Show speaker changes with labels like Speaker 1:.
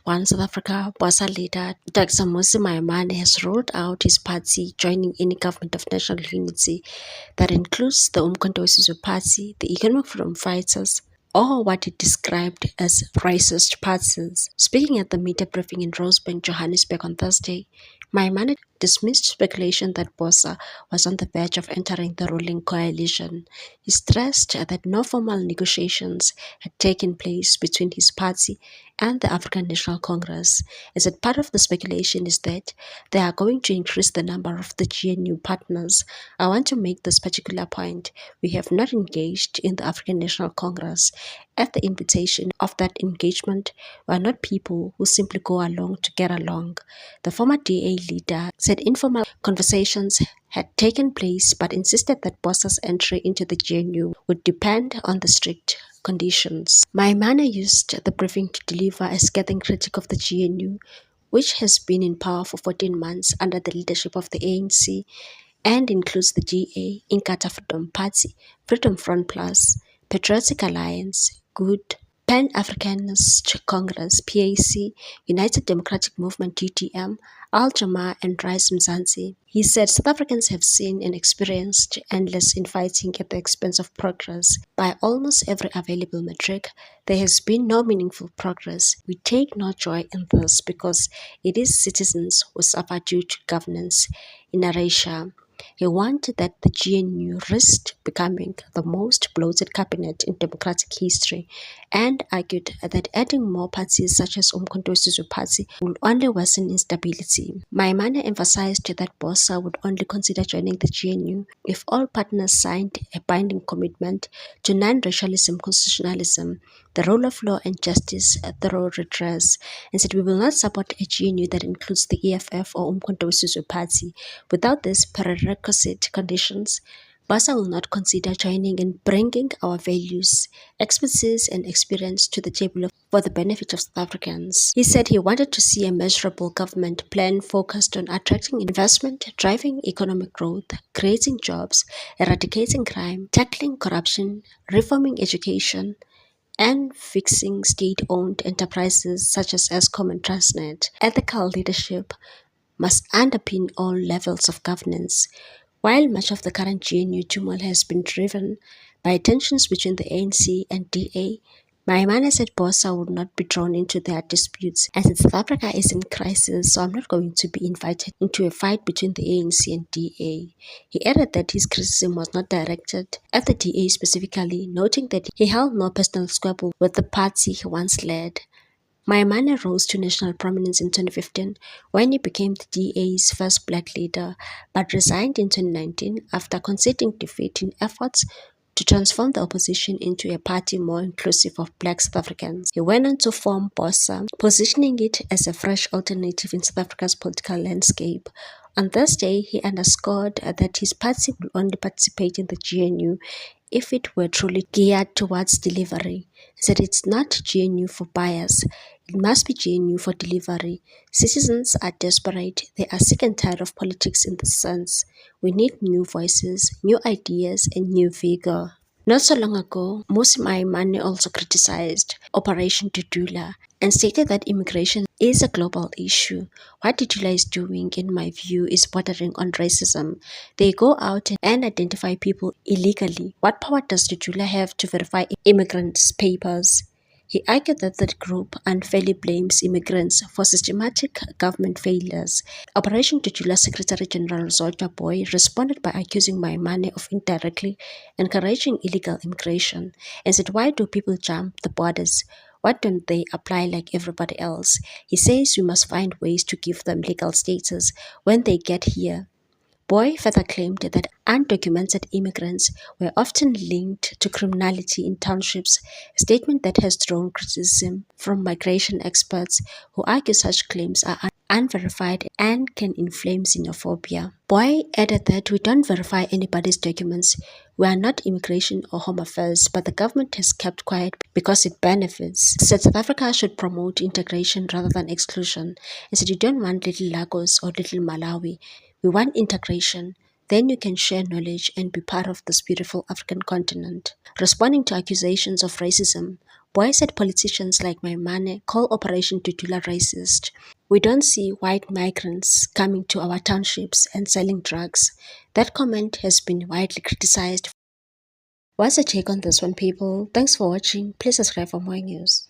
Speaker 1: One South Africa, Bosa leader Dr. Mmusi Maimane has ruled out his party joining any government of national unity that includes the Umkhonto we Sizwe Party, the Economic Freedom Fighters, or what he described as racist parties. Speaking at the media briefing in Rosebank, Johannesburg on Thursday, Maimane dismissed speculation that Bosa was on the verge of entering the ruling coalition. He stressed that no formal negotiations had taken place between his party and the African National Congress. He said part of the speculation is that they are going to increase the number of the GNU partners. I want to make this particular point. We have not engaged in the African National Congress. At the invitation of that engagement, we are not people who simply go along to get along. The former DA leader said informal conversations had taken place but insisted that Bosa's entry into the GNU would depend on the strict conditions. Maimane used the briefing to deliver a scathing critique of the GNU, which has been in power for 14 months under the leadership of the ANC and includes the GA, Inkatha Freedom Party, Freedom Front Plus, Patriotic Alliance, Good, Pan-Africanist Congress, PAC, United Democratic Movement, UDM, Al-Jamaa and Rise Mzansi. He said South Africans have seen and experienced endless infighting at the expense of progress. By almost every available metric, there has been no meaningful progress. We take no joy in this because it is citizens who suffer due to governance in erasure. He warned that the GNU risked becoming the most bloated cabinet in democratic history and argued that adding more parties such as Umkhonto we Sizwe Party will only worsen instability. Maimane emphasized that Bosa would only consider joining the GNU if all partners signed a binding commitment to non-racialism, constitutionalism, the rule of law and justice, thorough redress, and said we will not support a GNU that includes the EFF or Umkhonto we Sizwe Party. Without this prerequisite conditions, Bosa will not consider joining and bringing our values, expertise and experience to the table for the benefit of South Africans. He said he wanted to see a measurable government plan focused on attracting investment, driving economic growth, creating jobs, eradicating crime, tackling corruption, reforming education, and fixing state-owned enterprises such as Eskom and Transnet. Ethical leadership must underpin all levels of governance. While much of the current GNU turmoil has been driven by tensions between the ANC and DA, Maimane said Bosa would not be drawn into their disputes and said South Africa is in crisis, so I'm not going to be invited into a fight between the ANC and DA. He added that his criticism was not directed at the DA specifically, noting that he held no personal squabble with the party he once led. Maimane rose to national prominence in 2015 when he became the DA's first black leader, but resigned in 2019 after conceding defeat in efforts to transform the opposition into a party more inclusive of black South Africans. He went on to form Bosa, positioning it as a fresh alternative in South Africa's political landscape. On Thursday, he underscored that his party will only participate in the GNU if it were truly geared towards delivery. He said it's not GNU for bias, it must be GNU for delivery. Citizens are desperate, they are sick and tired of politics in this sense. We need new voices, new ideas and new vigor. Not so long ago, Mmusi Maimane also criticized Operation Dudula and stated that immigration is a global issue. What Dudula is doing, in my view, is bordering on racism. They go out and identify people illegally. What power does Dudula have to verify immigrants' papers? He argued that the group unfairly blames immigrants for systematic government failures. Operation Dudula Secretary General Zodwa Boy responded by accusing Maimane of indirectly encouraging illegal immigration and said, why do people jump the borders? Why don't they apply like everybody else? He says we must find ways to give them legal status when they get here. Boy further claimed that undocumented immigrants were often linked to criminality in townships, a statement that has drawn criticism from migration experts who argue such claims are unverified and can inflame xenophobia. Boy added that we don't verify anybody's documents. We are not immigration or home affairs, but the government has kept quiet because it benefits. Said South Africa should promote integration rather than exclusion. And said you don't want little Lagos or little Malawi. We want integration. Then you can share knowledge and be part of this beautiful African continent. Responding to accusations of racism, Boy said politicians like Maimane call Operation Tutula racist. We don't see white migrants coming to our townships and selling drugs. That comment has been widely criticized. What's your take on this one, people? Thanks for watching. Please subscribe for more news.